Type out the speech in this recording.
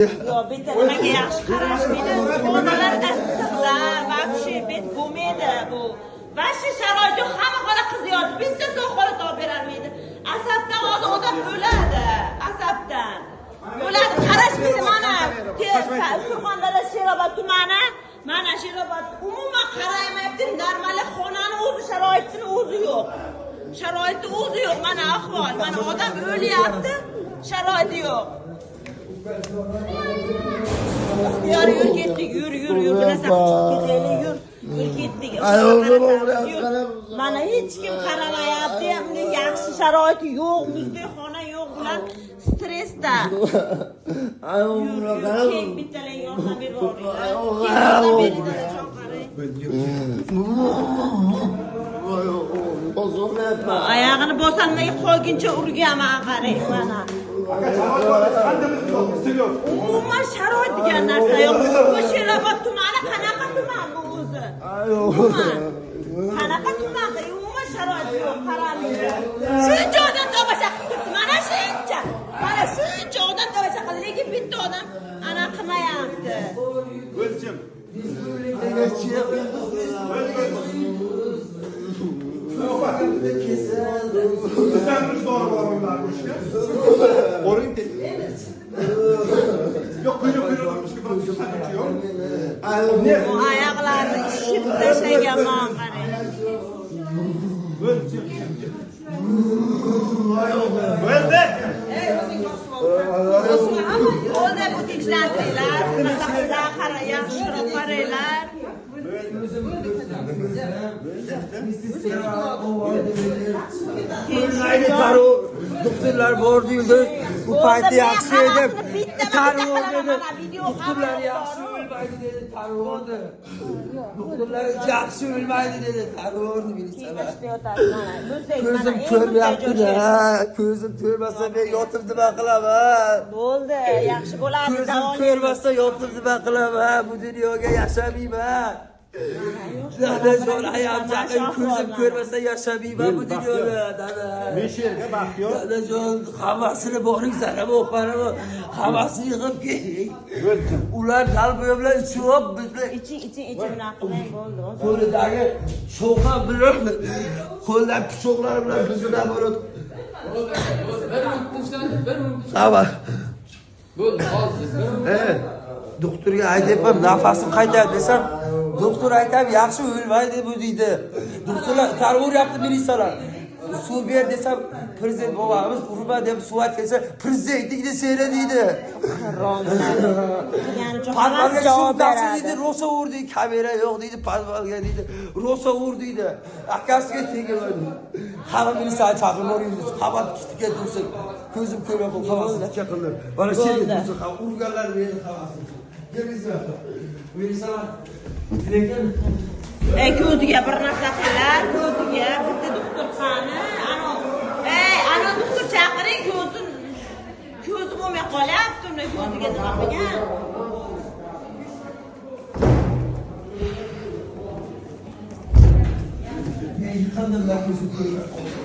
Yo, bitta nimaga yaxshi qarashmaydi. Bolalar issiqlar, вообще bet bo'lmaydi bu. Vashi sharoitda hamma bola qiz yotib, bitta so'qola topib berolmaydi. Asabdan hozir odam o'ladi, asabdan. O'ladi, qarashmaydi mana. Surxondaryo Sherobod tumani, mana Sherobod umuman qaramayapti. Normal xonani o'zi sharoitini o'zi yo'q. Sharoiti o'zi yo'q, mana ahvol. Mana odam o'lyapti, sharoiti yo'q. Yur ketdik, yur bilasan, ketaylik, yur ketdik. Mana hech kim qaramayapti, bunday yaxshi sharoiti yo'q, muzday xona yo'q, bular stressda. Keng bittalar yordam berib oyog'ini bosolmay qo'yguncha urganman, qarang mana. Umuman sharoit degan narsa yo'q. Bu Sherobod tumani qanaqa tuman bu o'zi? Qanaqa tuman? Umuman sharoit yo'q, qaramaydi. Shuncha odam tomosha qilibdi, mana shuncha. Mana shuncha odam tomosha qildi, lekin bitta odam ana qilmayapti. O'lchim. Ayaklarını işip tashlaganman qarang. Yo'lda bu tinchlantiringlar, masaxizlar qara, yaxshiroq qaranglar. Doktorlar bor deyildi. Bu paytda yaxshi edi. Tarvor dedi. Doktorlar yaxshi o'lmaydi dedi. Tarvordi. Doktorlar yaxshi o'lmaydi dedi. Tarvordi bilisalar. Ko'zim ko'rmayapti-da. Ko'zim ko'rmasa men yotib nima qilaman? Bo'ldi, yaxshi bo'ladi. Ko'zim ko'rmasa yotib nima qilaman? Bu dunyoga yashamayman. Dadajon ayam chaqin ko'zim ko'rmasa yashamayman bu dunyoda, dada. Besherga baxtiyor. Dadajon hammasini boring sanab o'qarim. Hammasini yig'ib keling. Ular dalboy bilan ichib bizni iching bunaqa qilmang bo'ldi. qo'lidagi sho'qa bilan qo'ldan pichoqlar bilan bizni namorat. Xabar. Bo'ldi, hozir. Doktorga aytayapman, nafasim qaytadi desam, doktor aytadi, yaxshi o'lmaydi bu deydi. Doktorlar tarvor yapti militsiyalar. Suv ber desam, prezident bobomiz urma deb suv aytsa, prezidentlikni seyra deydi. Padvalga javob beradi. Rosa urdi, kamera yo'q deydi, padvalga deydi. Rosa ur deydi. Akasiga tegadi. Hamma militsiya chaqirmoringiz, xabar kitga tursin. Ko'zim ko'rmay qolmasdan chaqirlar. Mana sherga tursin, urganlar meni xabarsizlar. Lekin ko'ziga bir narsa qilar, ko'ziga bitta doktor qani, ana doktor chaqiring, ko'zi bo'lmay qolyapti, uni ko'ziga nima qilgan? qanday ko'zim ko'rmay qoldi.